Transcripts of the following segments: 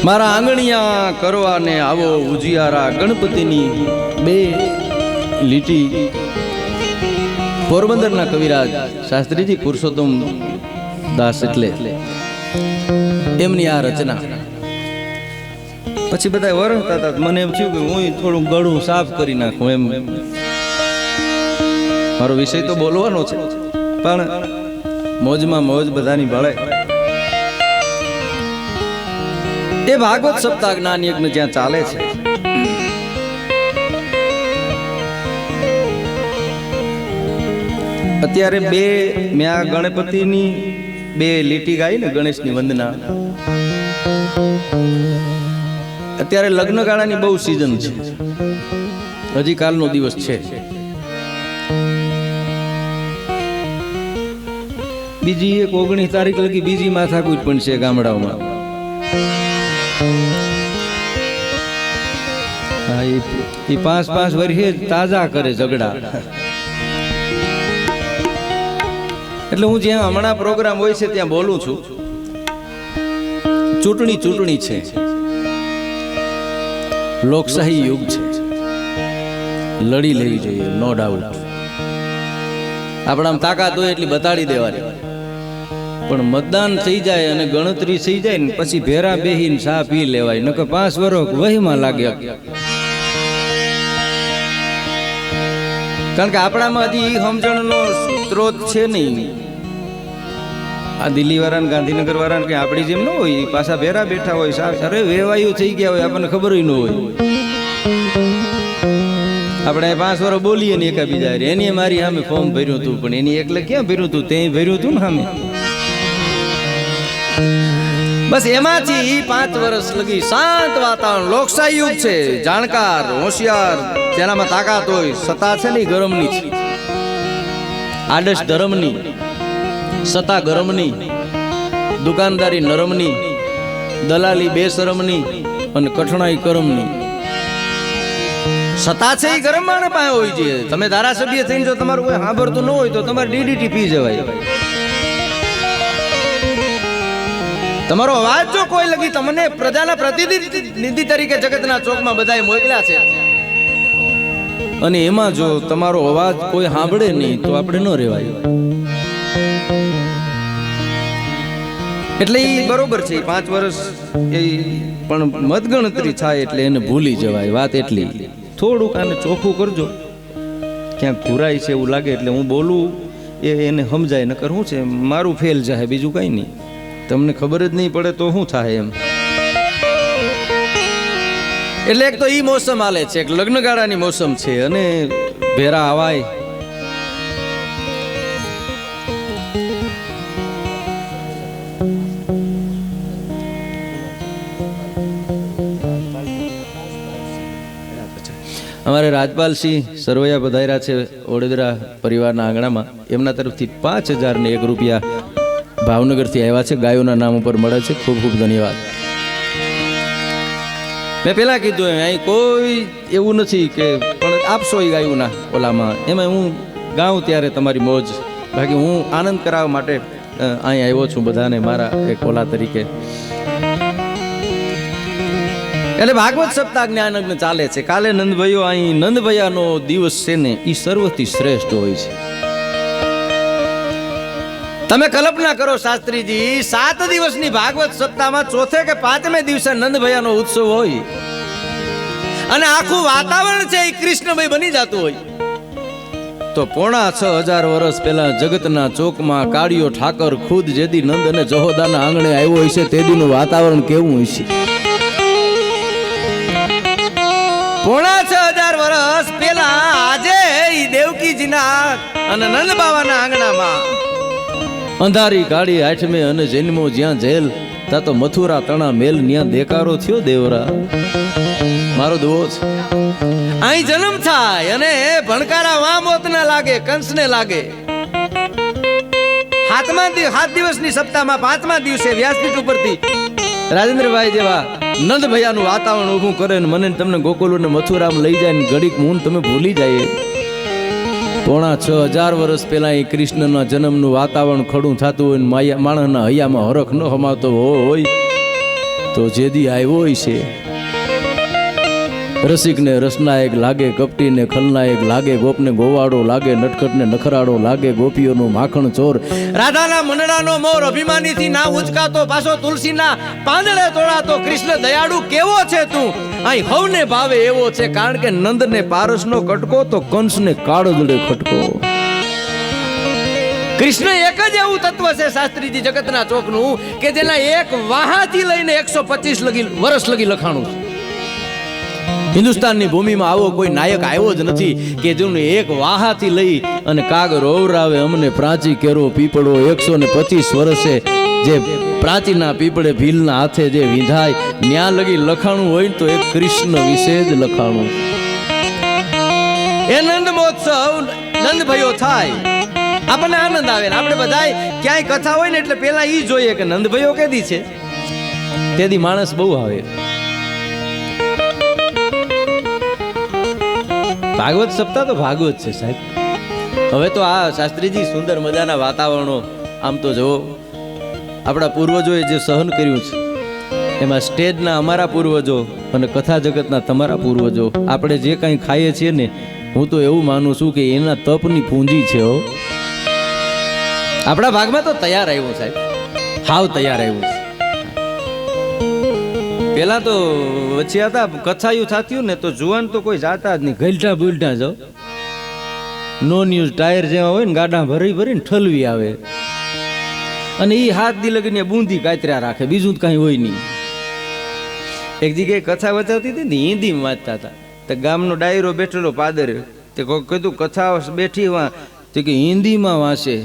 મારા આંગણિયા કરવાને આવો ઉજિયારા ગણપતિની બે લીટી પોરબંદરના કવિરાજ શાસ્ત્રીજી પુરુષોત્તમ દાસ એટલે એમની આ રચના. પછી બધા વરસતા હતા. મને એમ થયું કે હું થોડું ગળું સાફ કરી નાખું એમ. મારો વિષય તો બોલવાનો છે પણ મોજમાં મોજ બધાની ભળે. એ ભાગવત સપ્તાહ જ્ઞાન યજ્ઞ જ્યાં ચાલે છે અત્યારે મેં આ ગણપતિની બે લીટી ગાઈ ને ગણેશની વંદના. અત્યારે લગ્ન ગાળાની બહુ સીઝન છે. હજી કાલનો દિવસ છે. બીજી એક 19 તારીખ લગી બીજી માથાકૂટ પણ છે ગામડાઓમાં. હા, એ 5-5 વર્ષે તાજા કરે ઝઘડા. એટલે હું જ્યાં હમણાં પ્રોગ્રામ હોય છે ત્યાં બોલું છું. ચૂંટણી છે, લોકશાહી યુગ છે, લડી લેવી જોઈએ, નો ડાઉટ. આપણામાં તાકાત હોય એટલી બતાડી દેવાની. પણ મતદાન થઈ જાય અને ગણતરી થઈ જાય ને પછી ભેરા બેહીને ચા પી લેવાય. નકર 5 વર્ષ વહીમાં લાગે. કારણ કે આપણામાં હજી સમજણનો સ્ત્રોત છે નહીં. આ દિલ્હી વાળા ને ગાંધીનગર વાળા કે આપણી જેમ ન હોય, પાછા ભેરા બેઠા હોય, અરે વેવાયું થઈ ગયા હોય, આપણને ખબર ન હોય. આપણે 5 વર્ષ બોલીએ ને એકાબીજા. એની મારી સામે ફોર્મ ભર્યું હતું પણ એની એકલે ક્યાં ભર્યું હતું? તે ભર્યું હતું ને સામે. બસ એમાંથી 5 વર્ષ લગી શાંત વાતાવરણ. લોકશાહી યુગ છે, જાણકાર હોશિયાર તેનામાં તાકાત હોય. સત્તા છે ને ગરમની છે, આદર્શ ધર્મની. સત્તા ગરમની, દુકાનદારી નરમની, દલાલી બેશરમની અને કઠણાઈ કરમની. સત્તા છે એ ગરમ માણે પાસે હોય છે. તમે ધારાસભ્ય થઈને જો તમારું કોઈ સાંભળતું ન હોય તો તમારે ડીડીટી પી જવાય. તમારો અવાજ જો કોઈ લગી તમને પ્રજાના પ્રતિનિધિ તરીકે જગતના ચોકમાં બધાએ મોકલ્યા છે અને એમાં જો તમારો અવાજ કોઈ સાંભળે નહીં તો આપણે ન રહેવાય. એટલે એ બરોબર છે. 5 વર્ષ એ પણ મતગણતરી થાય એટલે એને ભૂલી જવાય. વાત એટલી. થોડુંક આને ચોખ્ખું કરજો. ક્યાંક ઘુરાય છે એવું લાગે એટલે હું બોલું એને સમજાય. નકર શું છે, મારું ફેલ જાય, બીજું કઈ નહીં. તમને ખબર જ નહીં પડે તો શું થાય એમ. એટલે એક તો ઈ મોસમ હાલે છે, એક લગ્નગાળાની મોસમ છે અને ભેરા આવાય. અમારે રાજપાલસિંહ સરવૈયા પધાર્યા છે વડોદરા પરિવારના આંગણામાં. એમના તરફથી 5001 રૂપિયા ભાવનગરથી આવ્યા છે. ગાયોના નામ ઉપર મળે છે. ખૂબ ખૂબ ધન્યવાદ. મેં પેલા કીધું અહીં કોઈ એવું નથી કે પણ આપશો એ ગાયોના ઓલામાં. એમાં હું ગાઉં ત્યારે તમારી મોજ. બાકી હું આનંદ કરાવવા માટે અહીં આવ્યો છું બધાને મારા એક ઓલા તરીકે. એટલે ભાગવત સપ્તાહ જ્ઞાન યજ્ઞ ચાલે છે. કાલે નંદભાઈઓ અહીં નંદભૈયાનો દિવસ છે ને એ સર્વથી શ્રેષ્ઠ હોય છે. તમે કલ્પના કરો શાસ્ત્રીજી, 7 દિવસની ભાગવત સપ્તાહમાં ચોથે કે 5મે દિવસે નંદભૈયાનો ઉત્સવ હોય અને આખું વાતાવરણ છે એ કૃષ્ણભાઈ બની જતું હોય તો 6500 વર્ષ પહેલા જગતના ચોકમાં કાળિયો ઠાકર ખુદ જેદી નંદ અને જહોદાના આંગણે આવ્યો હોય છે તેદીનું વાતાવરણ કેવું હોય છે? 6500 વર્ષ પહેલા આજે દેવકીજીના અને નંદ બાવાના આંગણામાં અંધારી ગાડી 8મે અને જન્મો જ્યાં જેલ તા તો મથુરા તણા મેલ ન્યા દેકારો થયો દેવરા. મારો દુઓ છે અહીં જન્મ થાય અને ભણકારા વામોત ના લાગે, કંસને લાગે. 7 દિવસની સપ્તાહમાં 5મા દિવસે વ્યાસપીઠ ઉપરથી રાજેન્દ્રભાઈ જેવા નંદ ભૈયાનું વાતાવરણ ઊભું કરે ને મને તમને ગોકુલ ને મથુરામાં લઈ જાય ને ઘડીક મૂન તમે ભૂલી જાય. 6500 વર્ષ પહેલા એ કૃષ્ણના જન્મનું વાતાવરણ ખડું થતું હોય ને માણસના હૈયામાં હરખ ન હમાતો હોય તો જેદી આવ્યો હોય છે રસિકને રસનાયક લાગે, કપટીને ખલનાયક લાગે, ગોપને ગોવાડો લાગે, નટખટને નખરાડો લાગે, ગોપીઓનો માખણ ચોર, રાધાના મનડાનો મોર, અભિમાનીથી ના ઉચકાતો, પાછો તુલસીના પાંદડે તોડાતો, કૃષ્ણ દયાળુ કેવો છે તું, અહીં હવને ભાવે એવો છે, કારણ કે નંદને પારસનો કટકો તો કંસને કાળજડે ખટકો. કૃષ્ણ એક જ એવું તત્વ છે શાસ્ત્રીજી જગતના ચોકનું કે જેના એક વાહાથી લઈને 125 વર્ષ લગી લખાણું છે. હિન્દુસ્તાનની ભૂમિમાં આવો કોઈ નાયક આવ્યો જ નથી કે જેનું એક વાહાથી લઈ અને કાગ રોવરાવે અમને પ્રાચી કેરો પીપળો 125 વર્ષે જે પ્રાચીના પીપળે ભીલના હાથે જે વિંધાય ન્યા લગી લખાણું હોય તો એક કૃષ્ણ વિશે જ લખાણું. એ નંદ મહોત્સવ નંદ ભયો થાય આપણને આનંદ આવે. આપણે બધાય ક્યાંય કથા હોય ને એટલે પેલા ઈ જોઈએ કે નંદ ભયો કેદી છે, તેદી માણસ બહુ આવે. ભાગવત સપ્તાહ તો ભાગવત છે સાહેબ. હવે તો આ શાસ્ત્રીજી સુંદર મજાના વાતાવરણો આમ તો જુઓ, આપણા પૂર્વજોએ જે સહન કર્યું છે એમાં સ્ટેજના અમારા પૂર્વજો અને કથા જગતના તમારા પૂર્વજો, આપણે જે કંઈ ખાઈએ છીએ ને, હું તો એવું માનું છું કે એના તપની પૂંજી છે. આપણા ભાગમાં તો તૈયાર આવ્યું સાહેબ, હાવ તૈયાર આવ્યું છે. પેલા તો વચ્ચે હતા કથાયું થતું ને તો જુવાન તો કોઈ જાતા જ નહીં, ગલટા બુલટા જાઓ, નો ન્યૂઝ ટાયર જેવા હોય ને ગાડા ભરી ભરીને ઠલવી આવે અને એ હાથ દી લગીને બૂંદી કાતર્યા રાખે, બીજું તો કાંઈ હોય નહીં. એક જગ્યાએ કથા વચાવતી હતી ને હિન્દીમાં વાંચતા હતા, તો ગામનો ડાયરો બેઠેલો પાદર, તે કોઈ કીધું કથા બેઠી વા, તે કે હિન્દીમાં વાંચે,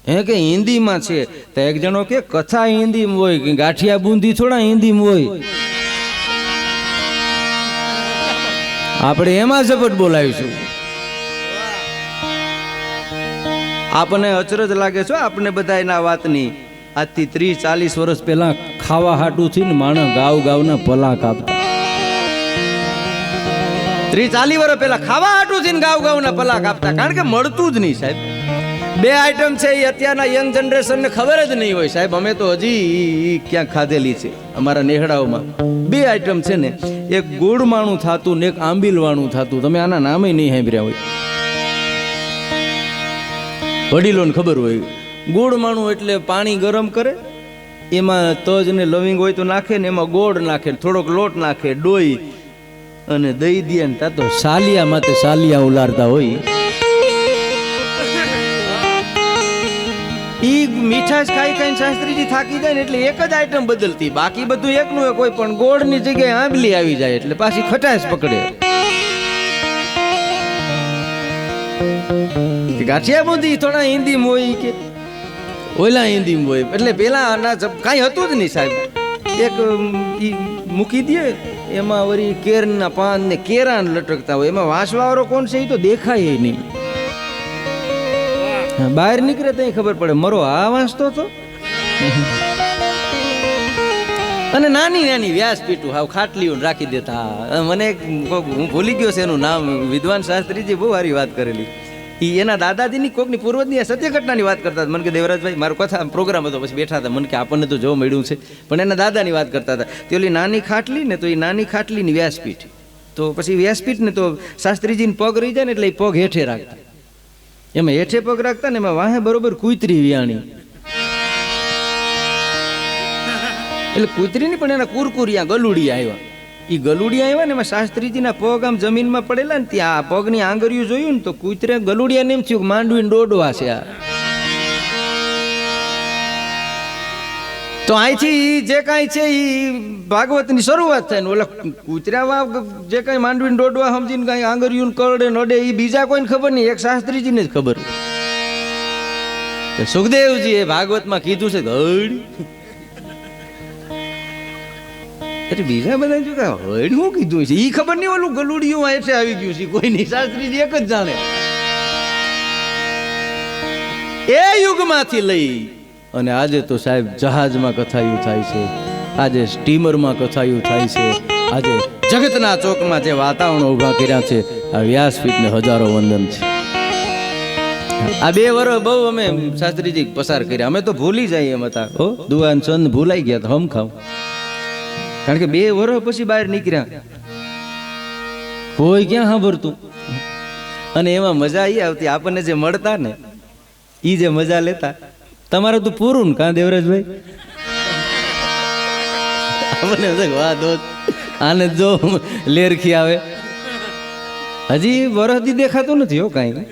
હે કે હિન્દીમાં છે, તો એક જણો કે કથા હિન્દીમાં હોય કે ગાંઠિયા બૂંદી થોડા હિન્દીમાં હોય. આપણે એમાં ઝપટ બોલાવીશું. આપણને અચરજ લાગે છે આપણે બધા એના વાતની. આજથી 30-40 વર્ષ પહેલા ખાવા હાટું થી માણસ ગાવના પલા કાપતા. 30-40 વર્ષ પહેલા ખાવા હાટું થી ગાવના પલા કાપતા, કારણ કે મળતું જ નહીં સાહેબ. 2 આઈટમ છે એ અત્યારના યંગ જનરેશનને ખબર જ નહીં હોય સાહેબ. અમે તો હજી ક્યાંક ખાધેલી છે અમારા નેહડાઓમાં. 2 આઈટમ છે ને, એક ગોળ માણું થાતું ને એક આંબીલવાણું થાતું. તમે આના નામે નહીં સાંભળ્યા હોય, વડીલોને ખબર હોય. ગોળ માણું એટલે પાણી ગરમ કરે, એમાં તજ ને લવિંગ હોય તો નાખે ને એમાં ગોળ નાખે, થોડોક લોટ નાખે, ડોઈ અને દઈ દે ને તા તો સાલિયા માથે સાલિયા ઉલારતા હોય. ઈ મીઠાશ ખાઈ ખાઈને શાસ્ત્રીજી થાકી જાય ને એટલે એક જ આઈટમ બદલતી, બાકી બધું એકનું એક હોય, પણ ગોળની જગ્યાએ આંબલી આવી જાય એટલે પાછી ખટાશ પકડે. ગાંઠિયા બુંદી થોડા હિન્દીમાં હોય કે ઓલા હિન્દીમાં હોય, એટલે પેલા કાંઈ હતું જ નહીં સાહેબ. એક ઈ મૂકી દે, એમાં વળી કેરના પાન ને કેરા લટકતા હોય, એમાં વાંસવાળો કોણ છે એ તો દેખાય નહીં. બહાર નીકળે તો ખબર પડે મરો આ વાંચતો હતો. અને નાની નાની વ્યાસપીઠું હાવ ખાટલીઓ રાખી દેતા. મને હું ભૂલી ગયો છે એનું નામ, વિદ્વાન શાસ્ત્રીજી બહુ સારી વાત કરેલી. એ એના દાદાજીની કોકની પૂર્વજની સત્ય ઘટનાની વાત કરતા હતા. મને કે દેવરાજભાઈ મારો કથા પ્રોગ્રામ હતો, પછી બેઠા હતા, મને કે આપણને તો જોવા મળ્યું છે, પણ એના દાદાની વાત કરતા હતા. તો ઓલી નાની ખાટલી ને, તો એ નાની ખાટલીની વ્યાસપીઠ, તો પછી વ્યાસપીઠ ને તો શાસ્ત્રીજીને પગ રહી જાય ને એટલે એ પગ હેઠે રાખતા. એમાં હેઠે પગ રાખતા ને એમાં વાહે બરોબર કૂતરી વિયાણી, એટલે કૂતરીની પણ એના કુરકુરિયા ગલુડિયા આવ્યા. એ ગલુડિયા આવ્યા ને એમાં શાસ્ત્રીજીના પગ આમ જમીનમાં પડેલા ને ત્યાં પગની આંગળીઓ જોયું ને તો કૂતરે ગલુડિયા એમ થયું માંડવીને ડોડવા છે આ. તો અહીંથી જે કાંઈ છે એ ભાગવતની શરૂઆત થાય ને ઓલા કૂતરામાં જે કાંઈ માંડવીને ડોડવા સમજીને કાંઈ આંગળીયું કરડે નડે એ બીજા કોઈને ખબર નહીં, એક શાસ્ત્રીજીને જ ખબર. સુખદેવજી એ ભાગવતમાં કીધું છે હળ, એટલે બીજા બધા જો કે હળ શું કીધું છે એ ખબર નહીં, ઓલું ગલુડિયું એટલે આવી ગયું છે કોઈ નહીં, શાસ્ત્રીજી એક જ જાણે. એ યુગમાંથી લઈ અને આજે તો સાહેબ જહાજમાં કથાયું થાય છે, આજે સ્ટીમરમાં કથાયું થાય છે, આજે જગતના ચોકમાં જે વાતાવરણ ઊભા કર્યા છે, આ વ્યાસપીઠને હજારો વંદન છે. આ 2 વર્ષ બહુ અમે શાસ્ત્રીજી પસાર કર્યા. અમે તો ભૂલી જઈએ એમ હતા, દુવાન ચંદ ભૂલાઈ ગયા તો હમ ખાવ. કારણ કે 2 વર્ષ પછી બહાર નીકળ્યા, કોઈ ક્યાં સાંભળતું. અને એમાં મજા એ આવતી, આપણને જે મળતા ને એ જે મજા લેતા. તમારે તો પૂરું ને કાં દેવરાજભાઈ? આપણને વાહ દોસ્ત આને જો લેરખી આવે, હજી વરસથી દેખાતું નથી હો કાંઈ.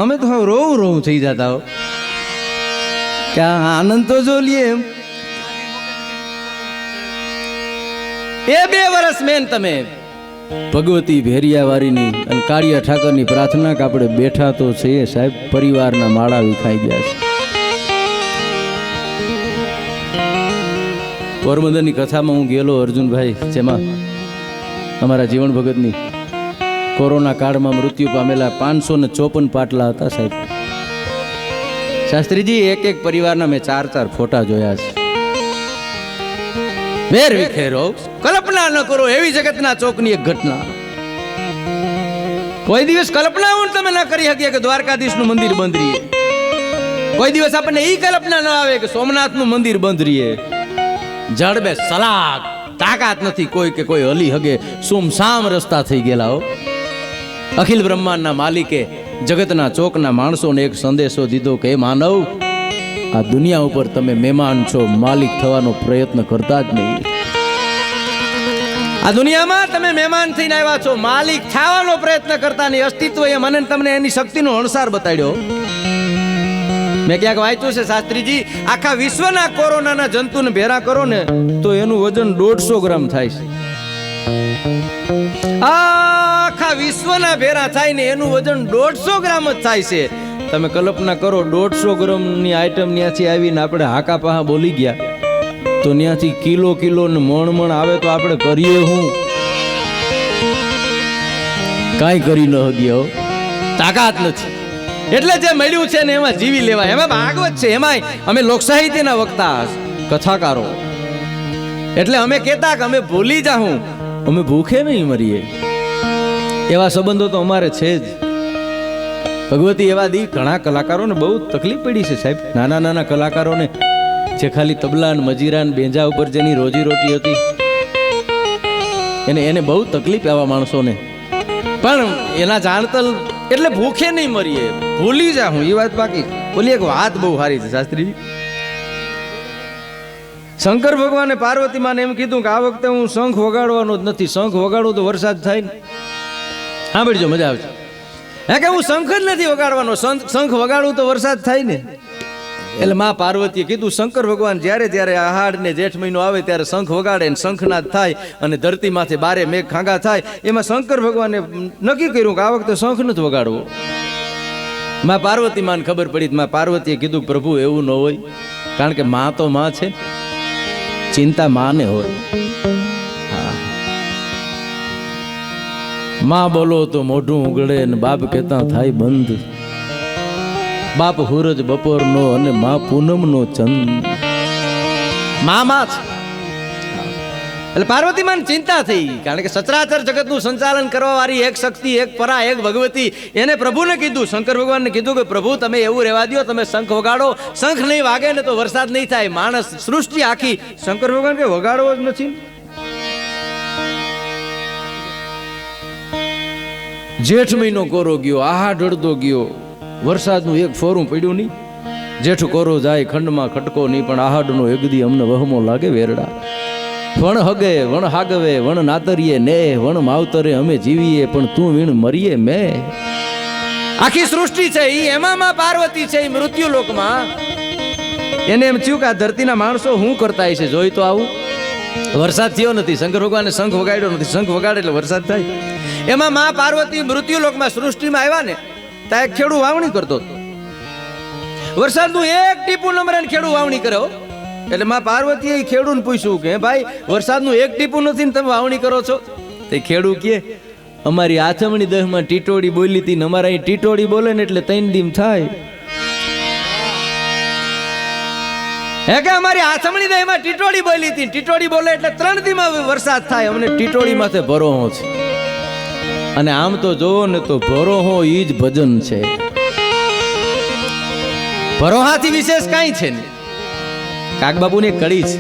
અમે તો હવે રોવું થઈ જતા હો કે આનંદ તો જો લઈએ એમ. એ 2 વર્ષ મેન તમે ભગવતી ભેરિયાવાળીની અને કાળિયા ઠાકરની પ્રાર્થના કે આપણે બેઠા તો છે સાહેબ, પરિવારના માળા વિખાઈ ગયા છે. પોરબંદરની કથામાં હું ગયેલો અર્જુનભાઈ, જેમાં અમારા જીવન ભગતની કોરોના કાળમાં મૃત્યુ પામેલા 554 પાટલા હતા સાહેબ. શાસ્ત્રીજી એક પરિવારના મેં 4 ફોટા જોયા છે. વેર વિખેરો, કલ્પના ન કરો એવી જગતના ચોકની એક ઘટના. કોઈ દિવસ કલ્પના હું તમે ના કરી શકીએ કે દ્વારકાધીશનું મંદિર બંધ રહીએ. કોઈ દિવસ આપણને ઈ કલ્પના ન આવે કે સોમનાથનું મંદિર બંધ રહીએ. જડબે સલાક તાકાત નથી કોઈ કે કોઈ હલી હગે, સુમસામ રસ્તા થઈ ગયેલા હો. અખિલ બ્રહ્માંડના માલિકે જગતના ચોકના માણસોને એક સંદેશો દીધો કે માનવ, આ દુનિયા ઉપર તમે મહેમાન છો, માલિક થવાનો પ્રયત્ન કરતા જ નહીં. આ દુનિયામાં તમે મહેમાન થઈને આવ્યા છો, માલિક થવાનો પ્રયત્ન કરતા નહીં. અસ્તિત્વ એ મને તમને એની શક્તિનો અણસાર બતાડ્યો. મેં ક્યાંક વાંચ્યું છે શાસ્ત્રીજી, આખા વિશ્વના કોરોનાના જંતુને ભેરા કરો ને તો એનું વજન 150 ગ્રામ થાય છે. આખા વિશ્વના ભેરા થાય ને એનું વજન 150 ગ્રામ જ થાય છે. તમે કલ્પના કરો, 150 ગ્રામની આઈટમ ત્યાંથી આવીને આપણે હાકા પાહા બોલી ગયા તો ત્યાંથી કિલો ને મણ આવે તો આપણે કરીએ હું? કાંઈ કરી ન હગ્યો, તાકાત નથી. એટલે જે મળ્યું છે ને એમાં જીવી લેવાય. એમાં ભાગવત છે, એમાંય અમે લોક સાહિત્યના વક્તા કથાકારો, એટલે અમે કહેતા કે અમે ભૂલી જાઉં, અમે ભૂખે નહીં મરીએ. એવા સંબંધો તો અમારે છે જ. ભગવતી એવા દી ઘણા કલાકારોને બહુ તકલીફ પડી છે સાહેબ. નાના કલાકારોને જે ખાલી તબલા ને મજીરા ને બેંજા ઉપર જેની રોજીરોટી હતી એને બહુ તકલીફ આવા માણસોને. પણ એના જાણતલ એટલે ભૂખે નહીં મરીએ, ભૂલી જા હું એ વાત બાકી. બોલી એક વાત બહુ સારી છે શાસ્ત્રીજી. શંકર ભગવાને પાર્વતી માને એમ કીધું કે આ વખતે હું શંખ વગાડવાનો જ નથી. શંખ વગાડું તો વરસાદ થાય ને. સાંભળજો, મજા આવશે. હે કે હું શંખ જ નથી વગાડવાનો, શંખ વગાડું તો વરસાદ થાય ને. એટલે માં પાર્વતીએ કીધું, શંકર ભગવાન જ્યારે આહાડ ને જેઠ મહિનો આવે ત્યારે શંખ વગાડે ને શંખનાદ થાય અને ધરતી માથે 12 મેઘ ખાંગા થાય. એમાં શંકર ભગવાને નક્કી કર્યું કે આ વખતે શંખ નથી વગાડવો. માં પાર્વતી માને ખબર પડી. માં પાર્વતીએ કીધું, પ્રભુ એવું ન હોય, કારણ કે માં તો માં છે, ચિંતા માને હોય. માં બોલો તો મોઢું ઉગડે ને બાપ કહેતા થાય બંધ. બાપ હુરજ બપોરનો અને માં પૂનમનો ચંદ. માં છે. એટલે પાર્વતી માને ચિંતા થઈ, કારણ કે સચરાચર જગતનું સંચાલન કરવા વાળી એક શક્તિ, એક પરા, એક ભગવતી, એને પ્રભુને કીધું, શંકર ભગવાનને કીધું કે પ્રભુ તમે એવું રહેવા દો, તમે શંખ વગાડો. શંખ નહીં વાગે ને તો વરસાદ નહીં થાય. માણસ સૃષ્ટિ આખી, શંકર ભગવાન કે વગાડવો જ નથી. જેઠ મહિનો કોરો ગયો, આહાડ અડધો ગયો, વરસાદનું એક ફોરું પડ્યું નહીં. જેઠ કોરો જાય ખંડમાં ખટકો નહીં, પણ આહાડનો એકદી અમને વહમો લાગે વેરડા. વણ હગે વણ હાગવે વણ નાતરીએ ને વણ માવતરે અમે જીવીએ, પણ તું વીણ મરીએ મેં. આખી સૃષ્ટિ છે ઈ, એમાં માં પાર્વતી છે ઈ મૃત્યુ લોકમાં. એને એમ થયું કે આ ધરતીના માણસો શું કરતા હશે, જોઈ તો આવું. વરસાદ થયો નથી. શંકર ભગવાને શંખ વગાડ્યો નથી. શંખ વગાડે એટલે વરસાદ થાય. એમાં માં પાર્વતી મૃત્યુ લોકમાં સૃષ્ટિમાં આવ્યા ને ત્યાં એક ખેડૂ વાવણી કરતો હતો. વરસાદનું એક ટીપું નમરે ખેડૂ વાવણી કર્યો. એટલે માં પાર્વતીએ ખેડૂને પૂછ્યું કે ભાઈ વરસાદનું એક ટીપું નથી ને તમે વાવણી કરો છો? તે ખેડૂ કહે, અમારી આથમણી 10માં ટીટોડી બોલી હતી ને અમારા અહીં ટીટોડી બોલે ને એટલે 3 દી થાય. હે કે અમારી આથમણી 10માં ટીટોડી બોલી હતી, ટીટોડી બોલે એટલે 3 દીમાં વરસાદ થાય. અમને ટીટોડી માથે ભરોહો છે. અને આમ તો જોવો ને તો ભરોહો ઈ જ ભજન છે. ભરોહાથી વિશેષ કાંઈ છે ને. કાકબાબુની કડી છે,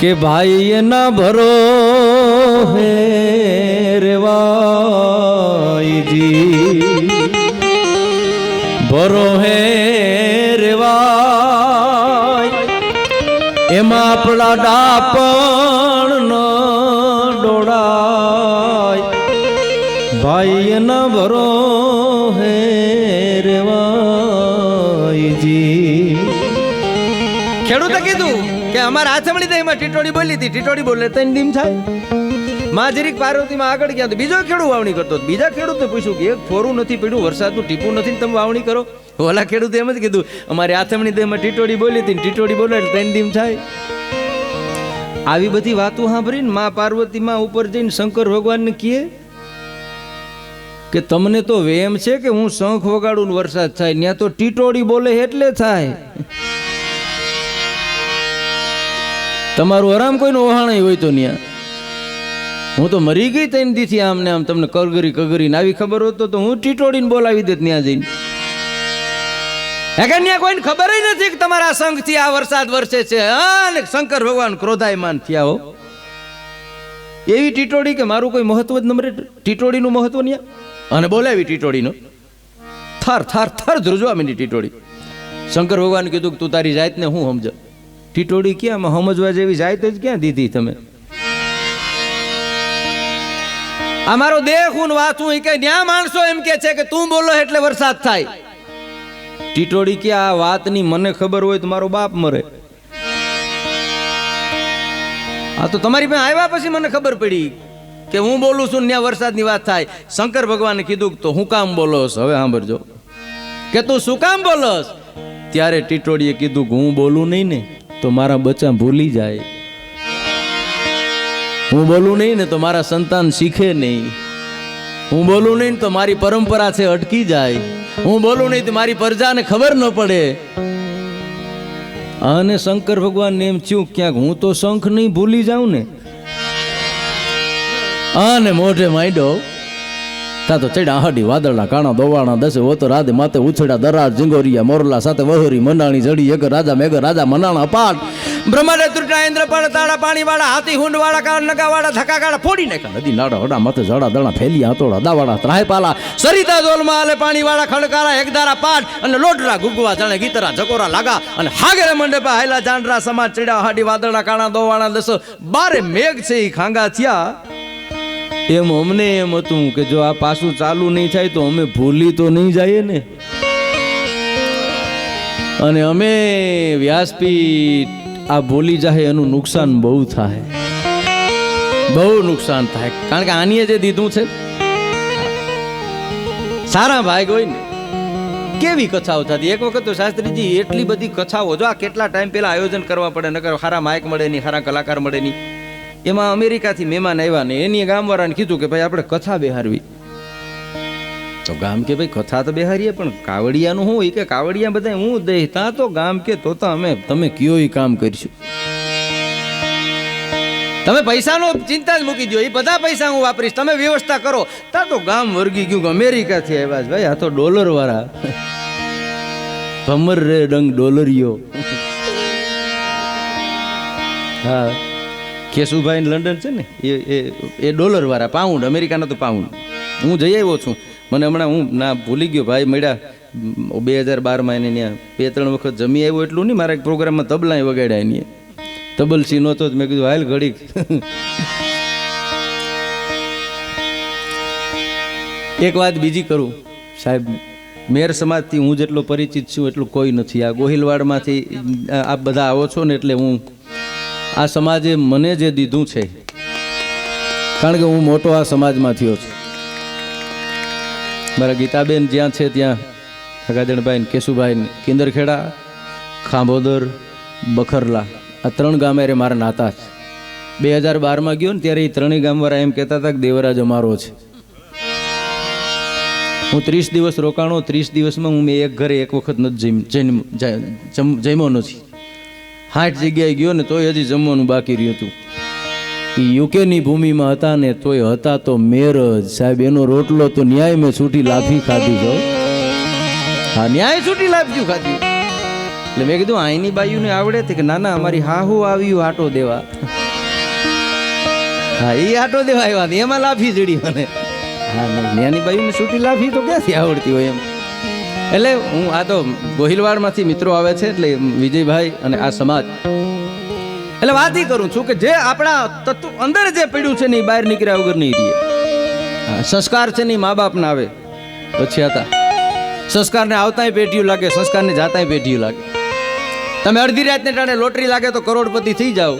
કે ભાઈ એના ભરો હે રેવાઈજી, ભરો હે રેવાય, એમાં આપણા ડાપણ ન ડોળાય, ભાઈ એના ભરો હે રેવાઈજી. ખેડૂતે કીધું કે અમારા આથમણી દહીંમાં ટીટોડી બોલી હતી, ટીટોડી બોલે તો ડીમ થાય. માં જરીક પાર્વતીમાં આગળ ગયા તો બીજો ખેડૂત વાવણી કરતો, બીજા ખેડૂતને પૂછ્યું કે એક થોરું નથી પડ્યું, વરસાદનું ટીપું નથી, તમે વાવણી કરો. ઓલા ખેડૂતે એમ જ કીધું અમારી આથમણી દહીંમાં ટીટોડી બોલી હતી, ટીટોડી બોલે એટલે ત્રણ ડીમ થાય. આવી બધી વાતો સાંભળીને માં પાર્વતીમાં ઉપર જઈને શંકર ભગવાનને કહે કે તમને તો વેમ છે કે હું શંખ વગાડું વરસાદ થાય, ત્યાં તો ટીટોડી બોલે એટલે થાય. તમારું આરામ કોઈનું ઓહાણ હોય તો ન્યા હું તો મરી ગઈ ત્રણ દીથી આમ ને આમ તમને કરગરી કગરીને આવી ખબર હોત તો હું ટીટોડીને બોલાવી દેત ત્યાં જઈને. ત્યાં કોઈને ખબર નથી કે તમારા સંઘથી આ વરસાદ વરસે છે. અને શંકર ભગવાન ક્રોધાયમાન થયા હો. એવી ટીટોડી કે મારું કોઈ મહત્વ જ નમરે, ટીટોડીનું મહત્વ ન્યા. અને બોલાવી ટીટોડીનો થર થર થર ધ્રુજવા માંડી ટીટોડી. શંકર ભગવાન કીધું કે તું તારી જાતને હું સમજ. ટીટોડી ક્યાં સમજવા જેવી જાત જ ક્યાં દીધી તમે? અમારો દેહ હું વાતું કે ન્યા માણસો એમ કે છે કે તું બોલો એટલે વરસાદ થાય. ટીટોડી કે આ વાતની મને ખબર હોય તો મારો બાપ મરે. આ તો તમારી પાસે આવ્યા પછી મને ખબર પડી કે હું બોલું છું ત્યાં વરસાદની વાત થાય. શંકર ભગવાને કીધું તો હું કામ બોલોસ? હવે સાંભળજો કે તું શું કામ બોલોસ? ત્યારે ટીટોડીએ કીધું કે હું બોલું નહીં ને તો મારા બચ્ચા ભૂલી જાય, હું બોલું નહીં ને તો મારા સંતાન શીખે નહીં, હું બોલું નહીં તો મારી પરંપરા છે અટકી જાય, હું બોલું નહીં તો મારી પ્રજાને ખબર ન પડે. અને શંકર ભગવાન એમ થયું ક્યાંક હું તો શંખ નહીં ભૂલી જાઉં ને. અને મોઢે માંડ્યો તા તો ચડ્યા હાડી વાદળના કાણા દોવાણા દસે ઓતો રાધે માતે ઉછળ્યા દરાર ઝીંગોરિયા મોરલા સાથે વહોરી મંડાણી જડી એક રાજા મેઘ રાજા મનાણા પાટ બ્રહ્માડે ત્રુટા ઇન્દ્ર પાડ તાળા પાણી વાળા હાથી હુંડ વાળા કાળ નગા વાળા ધક્કા કાળા ફોડી નાખ્યા. નદી નાડા હડા માથે જડા દણા ફેલિયા હાથોડા દાવાડા ત્રાહે પાલા સરિતા દોલમાં આલે પાણી વાળા ખડકારા એકધારા પાટ અને લોટરા ગુગવા જાણે ગીતરા જકોરા લાગા અને હાગરે મંડપા હાયલા જાંડરા સમાજ ચડ્યા હાડી વાદળના કાણા દોવાણા દસો બારે મેઘ છે ઈ ખાંગા થયા. એમ અમને એમ હતું કે જો આ પાછું ચાલુ નહીં થાય તો અમે ભૂલી તો નહીં જઈએ ને. અને અમે વ્યાસપીઠ આ ભૂલી જાય એનું નુકસાન બહુ થાય, બહુ નુકસાન થાય. કારણ કે આનીએ જે દીધું છે સારા ભાગ હોય ને કેવી કથાઓ થતી. એક વખત તો શાસ્ત્રીજી એટલી બધી કથાઓ, જો આ કેટલા ટાઈમ પહેલા આયોજન કરવા પડે, નકર સારા માઇક મળે નહીં, સારા કલાકાર મળે નહીં. એમાં અમેરિકાથી મહેમાન આવ્યા ને એની ગામવાળાને કીધું કે ભાઈ આપણે કથા બેહારવી. તો ગામ કે ભાઈ કથા તો બેહારીએ પણ કાવડિયાનું શું હોય કે કાવડિયા બધા હું દઈ ત્યાં તો ગામ કે તો અમે તમે કયો એ કામ કરીશું, તમે પૈસાનો ચિંતા જ મૂકી દો, એ બધા પૈસા હું વાપરીશ, તમે વ્યવસ્થા કરો. ત્યાં તો ગામ વર્ગી ગયું કે અમેરિકાથી આવ્યા છે ભાઈ, આ તો ડોલર વાળા ભમર રે ડંગ ડોલરીઓ. હા કેશુભાઈ લંડન છે ને એ ડોલર વાળા, પાઉન્ડ, અમેરિકાના તો પાઉન્ડ. હું જઈ આવ્યો છું, મને હમણાં હું ના ભૂલી ગયો ભાઈ મળ્યા 2012માં એને ત્યાં 2-3 વખત જમી આવ્યો એટલું નહીં. મારા એક પ્રોગ્રામમાં તબલા વગાડ્યા એની તબલસી નહોતો જ મેં કીધું હાલ ઘડીક. એક વાત બીજી કરું સાહેબ, મેર સમાજથી હું જેટલો પરિચિત છું એટલું કોઈ નથી. આ ગોહિલવાડમાંથી આપ બધા આવો છો ને એટલે હું આ સમાજે મને જે દીધું છે, કારણ કે હું મોટો આ સમાજમાં થયો છું. મારા ગીતાબેન જ્યાં છે ત્યાં ગગાજણભાઈ, કેશુભાઈ, કિંદરખેડા, ખાંભોદર, બખરલા, આ 3 ગામ રે મારા નાતા છે. 2012માં ગયો ને ત્યારે એ 3 ગામવાળા એમ કહેતા હતા કે દેવરાજ અમારો છે. હું 30 દિવસ રોકાણો. 30 દિવસમાં હું એક ઘરે એક વખત નથી જમ્યો નથી. 60 જગ્યાએ ગયો ને તોય હજી જમવાનું બાકી રહ્યું હતું. યુકેની ભૂમિમાં હતા ને તોય હતા તો મેર જ સાહેબ. એનો રોટલો તો ન્યાય મેં છૂટી લાફી ખાધી છો. હા ન્યાય છૂટી લાફી ખાધી. એટલે મેં કીધું અહીંની બાયુને આવડે કે ના ના અમારી હાહુ આવ્યું આટો દેવા. હા એ આટો દેવા આવ્યા એમાં લાફી જડી મને. હા નાની બાયુને છૂટી લાફી તો ક્યાંથી આવડતી હોય એમ. એટલે હું આ તો ગોહિલવાડમાંથી મિત્રો આવે છે એટલે વિજયભાઈ અને આ સમાજ એટલે વાત ઈ કરું છું કે જે આપણા તત્વ અંદર જે પડ્યું છે ને એ બહાર નીકળ્યા વગર નહીં રહીએ. સંસ્કાર છે ને મા બાપને આવે પછી હતા. સંસ્કારને આવતાંય પેઢીયું લાગે, સંસ્કારને જાતાંય પેઢીયું લાગે. તમે અડધી રાતને ટાણે લોટરી લાગે તો કરોડપતિ થઈ જાઓ,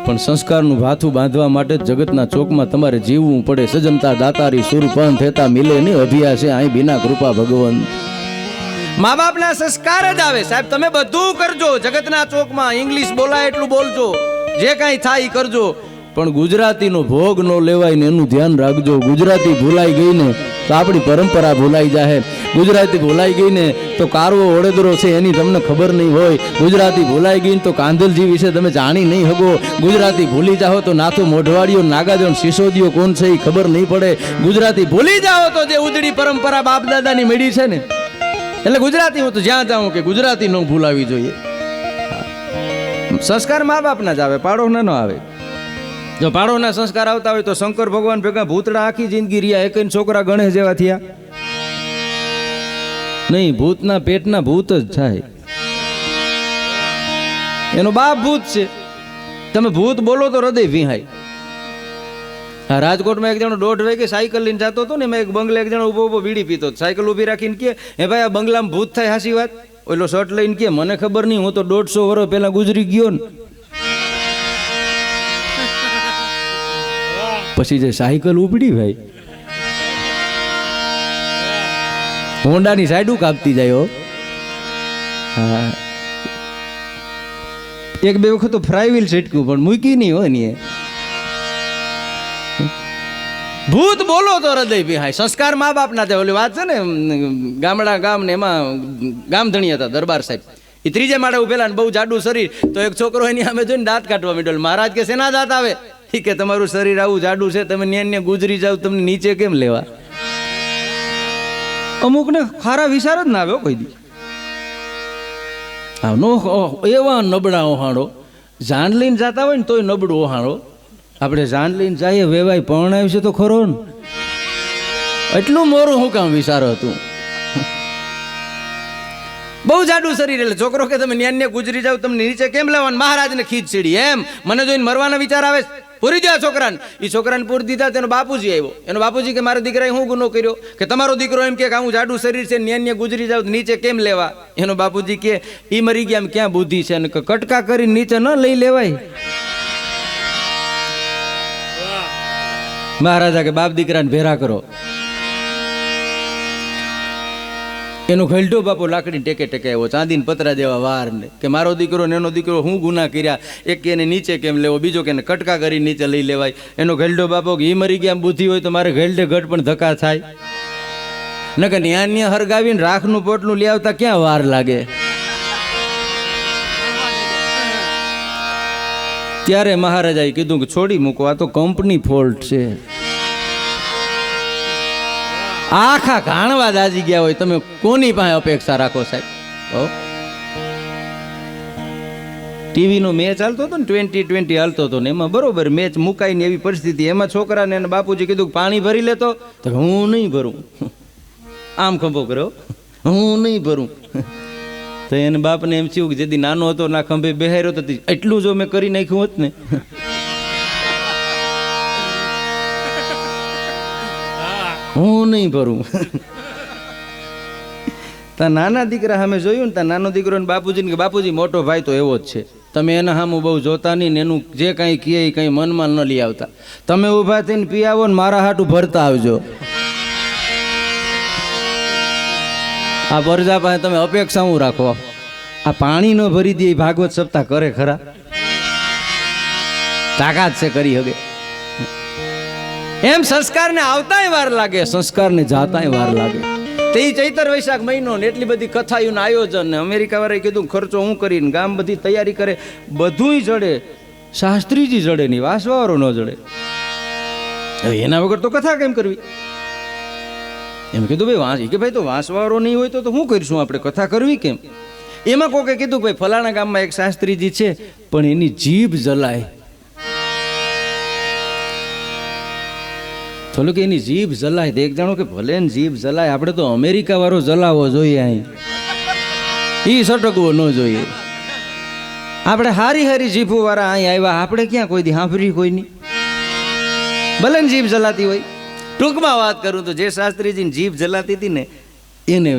પણ સંસ્કારનું ભાથું બાંધવા માટે જગતના ચોકમાં તમારે જીવવું પડે. સજનતા દાતારી સુરપન થેતા મિલે ને અભિયા છે અહીં બિના કૃપા ભગવંત. મા બાપના સંસ્કાર જ આવે સાહેબ. તમે બધું કરજો, જગતના ચોકમાં ઇંગ્લિશ બોલાય એટલું બોલજો, જે કાંઈ થાય એ કરજો, પણ ગુજરાતીનો ભોગ ન લેવાય ને એનું ધ્યાન રાખજો. ગુજરાતી ભૂલાઈ ગઈ ને તો આપણી પરંપરા ભૂલાઈ જાય. ગુજરાતી ભૂલાઈ ગઈ ને તો કારવો વડોદરો છે એની તમને ખબર નહીં હોય. ગુજરાતી ભૂલાઈ ગઈ તો કાંધલજી વિશે તમે જાણી નહીં હગો. ગુજરાતી ભૂલી જાઓ તો નાથો મોઢવાડીઓ નાગાજણ સિસોદીઓ કોણ છે એ ખબર નહીં પડે. ગુજરાતી ભૂલી જાઓ તો જે ઉજળી પરંપરા બાપ દાદાની મેળી છે ને, એટલે ગુજરાતી હું તો જ્યાં જાઉં કે ગુજરાતી ન ભૂલાવી જોઈએ. સંસ્કાર મા બાપના જ આવે, પાડોના ન આવે. જો પાડોના સંસ્કાર આવતા હોય તો શંકર ભગવાન ભેગા ભૂતડા આખી જિંદગી રહ્યા, એક છોકરા ગણેશ જેવા થયા નહીં. ભૂતના પેટના ભૂત જ થાય. એનો બાપ ભૂત છે. તમે ભૂત બોલો તો હૃદય વિહાય. હા રાજકોટમાં એક જણો 1:30 વાગે સાયકલ લઈને જતો હતો ને, એમાં એક બંગલે એક જણો ઉભો બીડી પીતો. સાયકલ ઊભી રાખીને કે હે ભાઈ આ બંગલામાં ભૂત થાય હાસી વાત? ઓલો શર્ટ લઈને કે મને ખબર નહીં, હું તો 150 વર્ષ પહેલા ગુજરી ગયો ને. પછી જે સાયકલ ઉપડી ભાઈ હોન્ડાની સાઈડું કાપતી જાય. હા એક બે વખત તો ફ્રાય વ્હીલ છટક્યું પણ મૂકી નહીં હોય ને. ભૂત બોલો તો હૃદય વિહાય. સંસ્કાર મા બાપના થાય. ઓલી વાત છે ને ગામડા ગામ ને એમાં ગામધણી હતા દરબાર સાહેબ. એ ત્રીજે માળે ઉભેલા ને બહુ જાડું શરીર. તો એક છોકરો એની સામે જોઈને દાંત કાઢવા માંડ્યો. મહારાજ કે શેના દાંત આવે? કે તમારું શરીર આવું જાડું છે, તમે ન્યાન્ય ગુજરી જાવ, તમને નીચે કેમ લેવા? અમુક ને ખારા વિચાર જ ના આવ્યો કોઈ દી. એવા નબળા ઓહાણો જાન લઈને જતા હોય ને તોય નબળું ઓહાણો. આપણે જાન લઈને જઈએ વેવાય પરણાવ્યું છે તો ખરો ને, એટલું મોરું હું કામ વિચારો હતું. બહુ જાડું શરીર એટલે છોકરો કે તમે ન્યાન્ય ગુજરી જાવ, તમને નીચે કેમ લેવાનું? મહારાજને ખીચ ચડી. એમ મને જોઈને મરવાના વિચાર આવે. પૂરી દો છોકરાને. એ છોકરાને પૂરી દીધા. તેનો બાપુજી આવ્યો. એનો બાપુજી કે મારા દીકરાએ હું ગુનો કર્યો? કે તમારો દીકરો એમ કે હું જાડું શરીર છે ન્યાન્ય ગુજરી જાવ, નીચે કેમ લેવા? એનો બાપુજી કે ઈ મરી ગયા, એમ ક્યાં બુદ્ધિ છે? અને કટકા કરી નીચે ન લઈ લેવાય. મહારાજા કે બાપ દીકરાને ભેરા કરો. એનો ઘલટો બાપો લાકડી ટેકે ટેકે આવ્યો, ચાંદીને પતરા જેવા વાર ને કે મારો દીકરો ને એનો દીકરો હું ગુના કર્યા, એક કે એને નીચે કેમ લેવો, બીજો કે એને કટકા કરી નીચે લઈ લેવાય. એનો ઘલટો બાપો કે એ મરી ગયા બુદ્ધિ હોય તો મારે ઘલટે ઘટ પણ ધક્કા થાય ન કે ન્યાન્ય હરગાવીને રાખનું પોટલું લઈ આવતા ક્યાં વાર લાગે. ત્યારે મહારાજાએ કીધું કે છોડી મૂકો, આ તો કંપની ફોલ્ટ છે. આખા ઘાણવા દાજી ગયા હોય, તમે કોની પાસે અપેક્ષા રાખો સાહેબ? ટીવીનો મેચ હાલતો હતો ને, 2020 હાલતો હતો ને, એમાં બરોબર મેચ મુકાઈને એવી પરિસ્થિતિ, એમાં છોકરાને એને બાપુજી કીધું પાણી ભરી લેતો તો હું નહીં ભરું. આમ ખંભો કર્યો, હું નહીં ભરું. તો એને બાપને એમ થયું કે જેથી નાનો હતો ના ખંભે બેહાર્યો તો એટલું જો મેં કરી નાખ્યું હોત ને. હું નહીં ભરું. તા નાના દીકરા સામે જોયું ને, તા નાનો દીકરો ને બાપુજીને કે બાપુજી મોટો ભાઈ તો એવો જ છે, તમે એના સામું બહુ જોતા નહીં ને એનું જે કાંઈ કહે એ કંઈ મનમાં ન લઈ આવતા. તમે ઊભા થઈને પી આવો ને મારા હાટું ભરતા આવજો. આ પરજા પાસે તમે અપેક્ષા હું રાખો? આ પાણી ન ભરી દે ભાગવત સપ્તાહ કરે ખરા? તાકાત છે કરી હવે? એમ સંસ્કારને આવતાય વાર લાગે, સંસ્કારને જાતાય વાર લાગે. તે ચૈતર વૈશાખ મહિનો ને એટલી બધી કથાઓનું આયોજન ને અમેરિકા વાળાએ કીધું ખર્ચો હું કરીને ગામ બધી તૈયારી કરે, બધુંય જડે, શાસ્ત્રીજી જડે નહીં, વાસવાવાળો ન જડે. હવે એના વગર તો કથા કેમ કરવી? એમ કીધું ભાઈ કે ભાઈ તો વાંસવાળો નહીં હોય તો શું કરીશું આપણે, કથા કરવી કેમ? એમાં કોકે કીધું કે ભાઈ ફલાણા ગામમાં એક શાસ્ત્રીજી છે પણ એની જીભ જલાય. થોડુંક એની જીભ જલાય તો એક જાણો કે ભલે ને જીભ જલાય, આપણે તો અમેરિકા વાળો જલાવો જોઈએ, અહીં ઈ સટકવો ન જોઈએ. આપણે હારી હારી જીભો વાળા અહીં આવ્યા, આપણે ક્યાં કોઈ દી સાંભળી કોઈની, ભલે ને જીભ જલાતી હોય. ટૂંકમાં વાત કરું તો જે શાસ્ત્રીજીની જીભ જલાતી હતી ને એને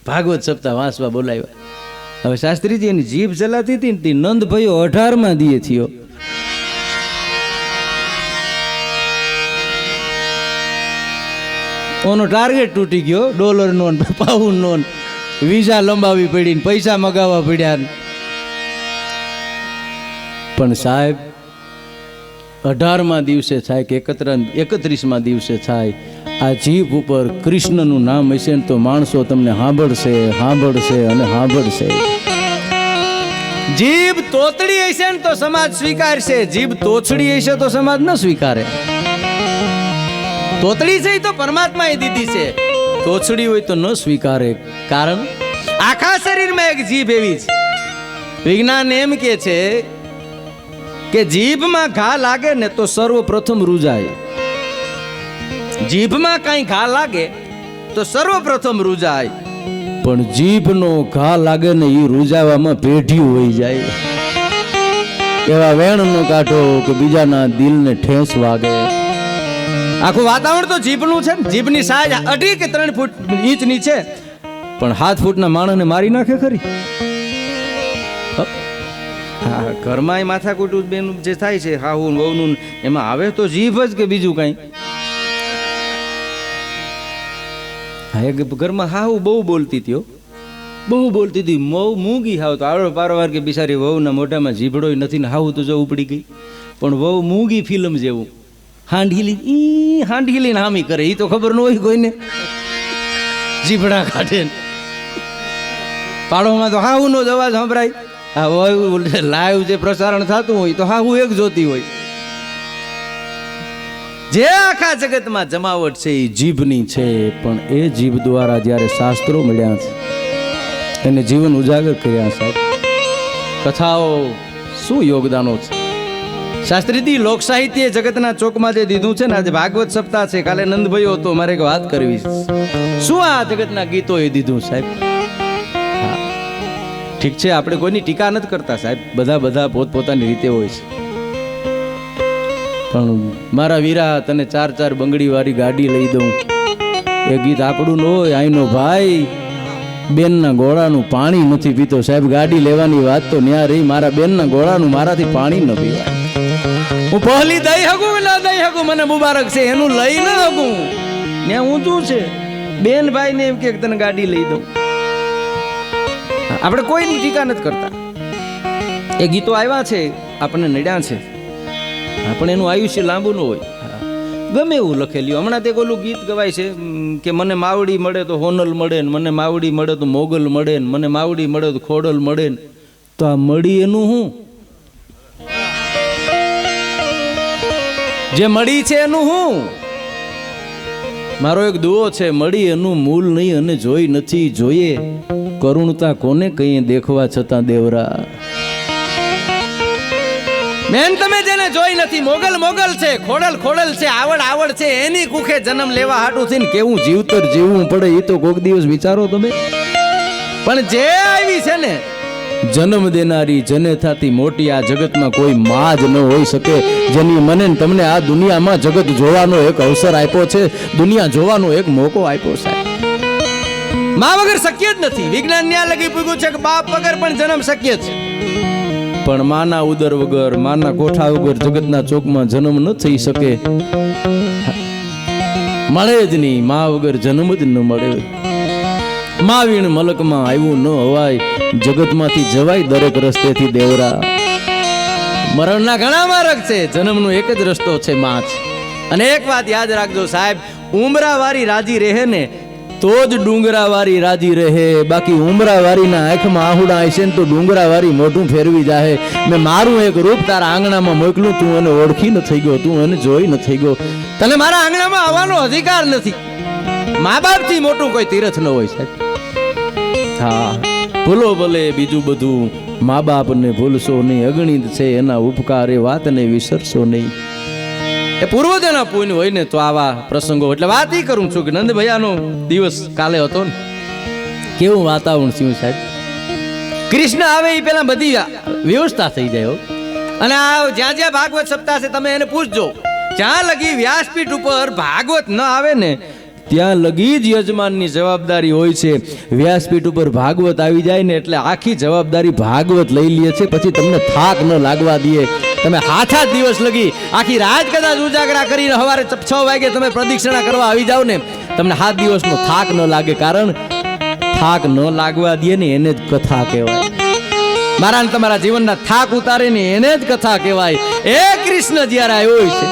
ભાગવત સપ્તાહ વાંચવા બોલાવ્યા. હવે શાસ્ત્રીજી એની જીભ જલાતી હતી ને નંદ ભાઈઓ 18માં દીએ થયો. ઓનો ટાર્ગેટ તૂટી ગયો, ડોલરનો પાઉન્ડનો, વિઝા લંબાવી પડી ને પૈસા મગાવવા પડ્યા. પણ સાહેબ 18માં દિવસે થાય કે 31માં દિવસે થાય, આ જીભ ઉપર કૃષ્ણનું નામ હશે ને તો માણસો તમને સાંભળશે, સાંભળશે અને સાંભળશે. જીભ તોતડી હશે ને તો સમાજ સ્વીકારશે, જીભ તોછડી હશે તો સમાજ ન સ્વીકારે. તોતડી છે તો પરમાત્માએ દીધી છે, તોછડી હોય તો ન સ્વીકારે. કારણ આખા શરીરમાં એક જીભ એવી છે, વિજ્ઞાન એમ કે છે કે જીભમાં ઘા લાગે ને તો સર્વપ્રથમ રૂજાય. જીભમાં કઈ ઘા લાગે તો સર્વપ્રથમ રૂજાય, પણ જીભનો ઘા લાગે ને એ રૂજાવામાં પેઢીયું હોઈ જાય. એવા વેણનો કાંઠો કે બીજાના દિલને ઠેસ વાગે. આખું વાતાવરણ તો જીભનું છે ને. જીભની સાઈઝ 2 કે 3 ફૂટ ઇંચની છે, પણ 7 ફૂટના માણસને મારી નાખે ખરી. હા, ઘરમાં માથાકૂટ બેન જે થાય છે હાહું વહુનું, એમાં આવે તો જીભ જ કે બીજું કઈ. હા, એક ઘરમાં હાહુ બહુ બોલતી હતી, બહુ બોલતી હતી, મૂંગી હાવ તો આવડો પારવાર કે બિચારી વહુના મોઢામાં જીભડો નથી ને હાહુ તો જો ઉપડી ગઈ. પણ વહુ મૂંગી ફિલ્મ જેવું હાંઢીલી હામી કરે, એ તો ખબર ન હોય કોઈને, જીભડા કાઢે. પાડોમાં તો હાહુ નો જ અવાજ સંભળાય. લાઈવ જે પ્રસારણ થતું હોય તો હાહુ એક જોતી હોય. જે આખા જગતમાં જમાવટ છે એ જીભની છે, પણ એ જીભ દ્વારા જ્યારે શાસ્ત્રો મળ્યા છે, એને જીવન ઉજાગર કર્યા. સાહેબ, કથાઓ શું યોગદાનો છે. શાસ્ત્રીજી લોક સાહિત્ય જગતના ચોકમાં જે દીધું છે ને, આજે ભાગવત સપ્તાહ છે, કાલે નંદભાઈઓ તો મારે એક વાત કરવી છે. શું આ જગતના ગીતો એ દીધું સાહેબ. ઠીક છે, આપણે કોઈની ટીકા નથી કરતા સાહેબ, બધા પોતપોતાની રીતે હોય છે. પણ મારા વીરા, તને 4 બંગડી વાળી ગાડી લઈ દઉં, એ ગીત આપણું ન હોય. આઈનો ભાઈ બેનના ગોળાનું પાણી નથી પીતો. સાહેબ, ગાડી લેવાની વાત તો ન્યા રહી, મારા બેનના ગોળાનું મારાથી પાણી ન પીવાય. હું પહેલી દઈ હગું ના દઈ હગું, મને મુબારક છે, એનું લઈ ન હગું. ત્યાં ઊંચું છે, બેન ભાઈ ને એમ કે તને ગાડી લઈ દઉં. આપણે કોઈની ટીકા નથી કરતા. એ ગીતો આવ્યા છે, આપણને નડ્યા છે, પણ એનું આયુષ્ય લાંબુ ન હોય. ગમે એવું લખેલું. હમણાં તે ઓલું ગીત ગવાય છે કે મને માવડી મળે તો હોનલ મળે ને, મને માવડી મળે તો મોગલ મળે ને, મને માવડી મળે તો ખોડલ મળે ને. તો આ મળી એનું હું? જે મળી છે એનું હું? મારો એક દુઓ છે, મળી એનું મૂલ નહીં અને જોઈ નથી જોઈએ, કરુણતા કોને કહીએ દેખવા છતાં દેવરા. બેન, તમે જેને જોઈ નથી, મોગલ છે, ખોડલ છે, આવડ છે, એની કુખે જન્મ લેવા હાટું થઈને કેવું જીવતર જીવવું પડે એ તો કોક દિવસ વિચારો તમે. પણ જે આવી છે ને જન્મ દેનારી, જનેતાથી મોટી આ જગતમાં કોઈ માં જ ન હોઈ શકે, જેની મને તમને આ દુનિયામાં જગત જોવાનો એક અવસર આપ્યો છે, દુનિયા જોવાનો એક મોકો આપ્યો સાહેબ. માં વગર શક્ય જ નથી. વિજ્ઞાન ન્યા લગી પૂગ્યું છે કે બાપ વગર પણ જન્મ શક્ય છે, પણ માના ઉદર વગર, માના કોઠા વગર જગતના ચોકમાં જન્મ ન થઈ શકે. મળે જ નહીં, માં વગર જન્મ જ ન મળે. માવીણ મલકમાં આવ્યું ન હવાય, જગતમાંથી જવાય દરેક રસ્તેથી દેવરા. મરણના ઘણા માર્ગ છે, જન્મનો એક જ રસ્તો છે, માં છે. અને એક વાત યાદ રાખજો સાહેબ, ઉમરાવારી રાજી રહે ને તો જ ડુંગરાવારી રાજી રહે. બાકી ઉમરાવારીના આંખમાં આહુડા હશે ને તો ડુંગરાવારી મોઢું ફેરવી જાય. મેં મારું એક રૂપ તારા આંગણામાં મોકલું, તું એને ઓળખી ન થઈ ગયો, તું એને જોઈ ન થઈ ગયો. તને મારા આંગણામાં આવવાનો અધિકાર નથી. મા બાપથી મોટું કોઈ તીર્થ ન હોય સાહેબ. હા, ભૂલો ભલે બીજું બધું, મા બાપને ભૂલશો નહીં, અગણિત છે એના ઉપકાર, એ વાતને વિસરશો નહીં. એ પૂર્વજના પુણ્ય હોય ને તો આવા પ્રસંગો. એટલે વાત એ કરું છું કે નંદ ભૈયાનો દિવસ કાલે હતો ને, કેવું વાતાવરણ થયું સાહેબ. કૃષ્ણ આવે એ પેલા બધી વ્યવસ્થા થઈ જાય હો. અને આ જ્યાં જ્યાં ભાગવત સપ્તાહ છે તમે એને પૂછજો, જ્યાં લગી વ્યાસપીઠ ઉપર ભાગવત ન આવે ને ત્યાં લગી જ યજમાનની જવાબદારી હોય છે. વ્યાસપીઠ ઉપર ભાગવત આવી જાય ને એટલે આખી જવાબદારી ભાગવત લઈ લે છે. પછી તમને થાક ન લાગવા દે. તમે હાથા દિવસ લગી આખી રાત કદાચ ઉજાગરા કરીને સવારે 6 વાગે તમે પ્રદક્ષિણા કરવા આવી જાવ ને, તમને 7 દિવસનો થાક ન લાગે. કારણ થાક ન લાગવા દે ને એને જ કથા કહેવાય. મારા તમારા જીવનના થાક ઉતારે ને એને જ કથા કહેવાય. એ કૃષ્ણ જ્યારે આવ્યો છે